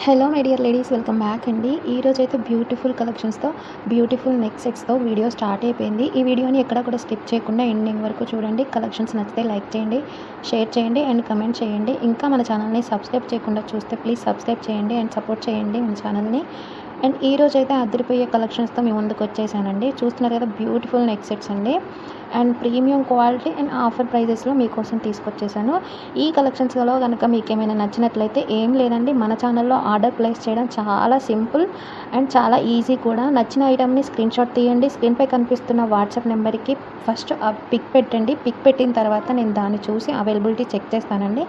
Hello my dear ladies, welcome back అండి. ఈరోజు అయితే బ్యూటిఫుల్ కలెక్షన్స్తో బ్యూటిఫుల్ నెక్ సెట్స్తో వీడియో స్టార్ట్ అయిపోయింది. ఈ వీడియోని ఎక్కడ కూడా స్కిప్ చేయకుండా ఎండింగ్ వరకు చూడండి. కలెక్షన్స్ నచ్చితే లైక్ చేయండి, షేర్ చేయండి అండ్ కమెంట్ చేయండి. ఇంకా మన ఛానల్ని సబ్స్క్రైబ్ చేయకుండా చూస్తే ప్లీజ్ సబ్స్క్రైబ్ చేయండి అండ్ సపోర్ట్ చేయండి మన ఛానల్ని. అండ్ ఈరోజు అయితే అదిరిపోయే కలెక్షన్స్తో మీ ముందుకు వచ్చేసానండి. చూస్తున్నారు కదా, బ్యూటిఫుల్ నెక్ సెట్స్ అండి. And premium quality and offer ప్రైజెస్లో మీకోసం తీసుకొచ్చేసాను. ఈ కలెక్షన్స్లో కనుక మీకు ఏమైనా నచ్చినట్లయితే ఏం లేదండి, మన ఛానల్లో ఆర్డర్ ప్లేస్ చేయడం చాలా సింపుల్ అండ్ చాలా ఈజీ కూడా. నచ్చిన ఐటమ్ని స్క్రీన్ షాట్ తీయండి. స్క్రీన్పై కనిపిస్తున్న వాట్సాప్ నెంబర్కి ఫస్ట్ పిక్ పెట్టండి. పిక్ పెట్టిన తర్వాత నేను దాన్ని చూసి అవైలబిలిటీ చెక్ చేస్తానండి.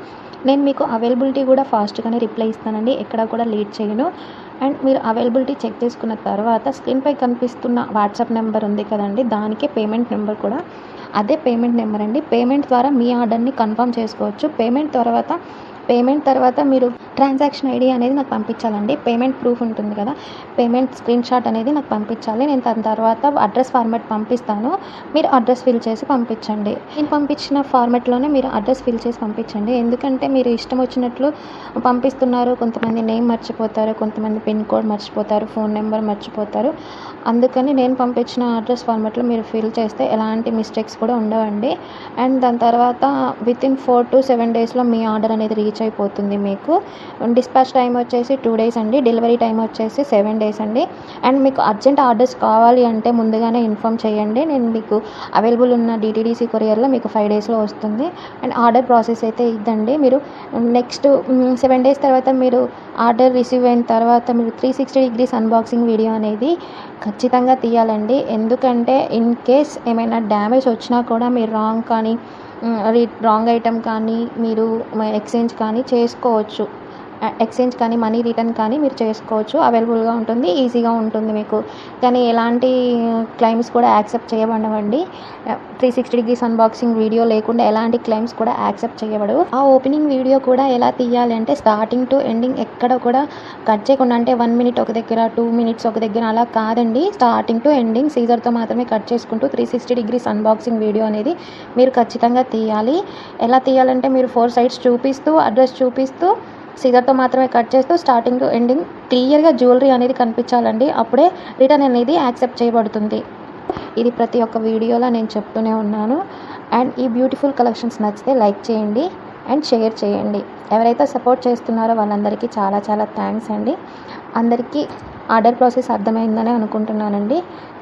నేను మీకు అవైలబిలిటీ కూడా ఫాస్ట్గానే రిప్లై ఇస్తానండి, ఎక్కడ కూడా లేట్ చేయను. అండ్ మీరు అవైలబిలిటీ చెక్ చేసుకున్న తర్వాత స్క్రీన్పై కనిపిస్తున్న వాట్సాప్ నెంబర్ ఉంది కదండి, దానికే పేమెంట్ నెంబర్ కూడా అదే పేమెంట్ నెంబర్ అండి. పేమెంట్ ద్వారా మీ ఆర్డర్ని కన్ఫర్మ్ చేసుకోవచ్చు. పేమెంట్ తర్వాత మీరు ట్రాన్సాక్షన్ ఐడి అనేది నాకు పంపించాలండి. పేమెంట్ ప్రూఫ్ ఉంటుంది కదా, పేమెంట్ స్క్రీన్ షాట్ అనేది నాకు పంపించాలి. నేను దాని తర్వాత అడ్రస్ ఫార్మాట్ పంపిస్తాను, మీరు అడ్రస్ ఫిల్ చేసి పంపించండి. నేను పంపించిన ఫార్మాట్లోనే మీరు అడ్రస్ ఫిల్ చేసి పంపించండి. ఎందుకంటే మీరు ఇష్టం వచ్చినట్లు పంపిస్తున్నారు. కొంతమంది నేమ్ మర్చిపోతారు, కొంతమంది పిన్ కోడ్ మర్చిపోతారు, ఫోన్ నెంబర్ మర్చిపోతారు. అందుకని నేను పంపించిన అడ్రస్ ఫార్మాట్లో మీరు ఫిల్ చేస్తే ఎలాంటి మిస్టేక్స్ కూడా ఉండవండి. అండ్ దాని తర్వాత వితిన్ 4 to 7 డేస్లో మీ ఆర్డర్ అనేది రీచ్ అయిపోతుంది. మీకు డిస్పాచ్ టైం వచ్చేసి 2 డేస్ అండి, డెలివరీ టైం వచ్చేసి 7 డేస్ అండి. అండ్ మీకు అర్జెంట్ ఆర్డర్స్ కావాలి అంటే ముందుగానే ఇన్ఫామ్ చేయండి. నేను మీకు అవైలబుల్ ఉన్న DTDC కొరియర్లో మీకు 5 డేస్లో వస్తుంది. అండ్ ఆర్డర్ ప్రాసెస్ అయితే ఇదండి. మీరు నెక్స్ట్ 7 డేస్ తర్వాత మీరు ఆర్డర్ రిసీవ్ అయిన తర్వాత మీరు 360 degrees అన్బాక్సింగ్ వీడియో అనేది ఖచ్చితంగా తీయాలండి. ఎందుకంటే ఇన్ కేస్ ఏమైనా డ్యామేజ్ వచ్చినా కూడా మీరు రాంగ్ ఐటెం కానీ మీరు ఎక్స్చేంజ్ కానీ చేసుకోవచ్చు. ఎక్స్చేంజ్ కానీ మనీ రిటర్న్ కానీ మీరు చేసుకోవచ్చు. అవైలబుల్గా ఉంటుంది, ఈజీగా ఉంటుంది మీకు. కానీ ఎలాంటి క్లెయిమ్స్ కూడా యాక్సెప్ట్ చేయబడవండి. 360 degrees అన్బాక్సింగ్ వీడియో లేకుండా ఎలాంటి క్లెయిమ్స్ కూడా యాక్సెప్ట్ చేయబడవు. ఆ ఓపెనింగ్ వీడియో కూడా ఎలా తీయాలి అంటే స్టార్టింగ్ టు ఎండింగ్ ఎక్కడ కూడా కట్ చేయకుండా, అంటే 1 minute ఒక దగ్గర, 2 minutes ఒక దగ్గర అలా కాదండి. స్టార్టింగ్ టు ఎండింగ్ సీజర్తో మాత్రమే కట్ చేసుకుంటూ 360 degrees అన్బాక్సింగ్ వీడియో అనేది మీరు ఖచ్చితంగా తీయాలి. ఎలా తీయాలంటే మీరు 4 sides చూపిస్తూ, అడ్రస్ చూపిస్తూ, సీజర్తో మాత్రమే కట్ చేస్తూ స్టార్టింగ్ టు ఎండింగ్ క్లియర్గా జ్యువెలరీ అనేది కనిపించాలండి. అప్పుడే రిటర్న్ అనేది యాక్సెప్ట్ చేయబడుతుంది. ఇది ప్రతి ఒక్క వీడియోలో నేను చెప్తూనే ఉన్నాను. అండ్ ఈ బ్యూటిఫుల్ కలెక్షన్స్ నచ్చితే లైక్ చేయండి అండ్ షేర్ చేయండి. ఎవరైతే సపోర్ట్ చేస్తున్నారో వాళ్ళందరికీ చాలా చాలా థ్యాంక్స్ అండి. అందరికీ ఆర్డర్ ప్రాసెస్ అర్థమైందని అనుకుంటున్నానండి.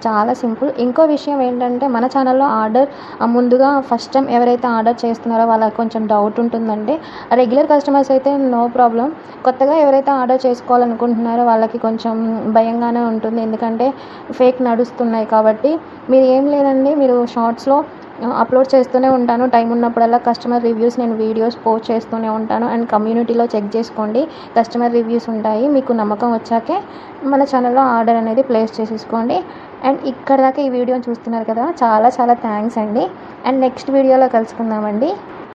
చాలా సింపుల్. ఇంకో విషయం ఏంటంటే మన ఛానల్లో ఆర్డర్ ముందుగా ఫస్ట్ టైం ఎవరైతే ఆర్డర్ చేస్తున్నారో వాళ్ళకి కొంచెం డౌట్ ఉంటుందండి. రెగ్యులర్ కస్టమర్స్ అయితే నో ప్రాబ్లం. కొత్తగా ఎవరైతే ఆర్డర్ చేసుకోవాలనుకుంటున్నారో వాళ్ళకి కొంచెం భయంగానే ఉంటుంది, ఎందుకంటే ఫేక్ నడుస్తున్నాయి కాబట్టి. మీరు ఏం లేదండి, మీరు షార్ట్స్లో అప్లోడ్ చేస్తూనే ఉంటాను. టైం ఉన్నప్పుడల్లా కస్టమర్ రివ్యూస్ నేను వీడియోస్ పోస్ట్ చేస్తూనే ఉంటాను. అండ్ కమ్యూనిటీలో చెక్ చేసుకోండి, కస్టమర్ రివ్యూస్ ఉంటాయి. మీకు నమ్మకం వచ్చాకే మన ఛానల్లో ఆర్డర్ అనేది ప్లేస్ చేసేసుకోండి. అండ్ ఇక్కడ దాకా ఈ వీడియోని చూస్తున్నారు కదా, చాలా చాలా థ్యాంక్స్ అండి. అండ్ నెక్స్ట్ వీడియోలో కలుసుకుందామండి.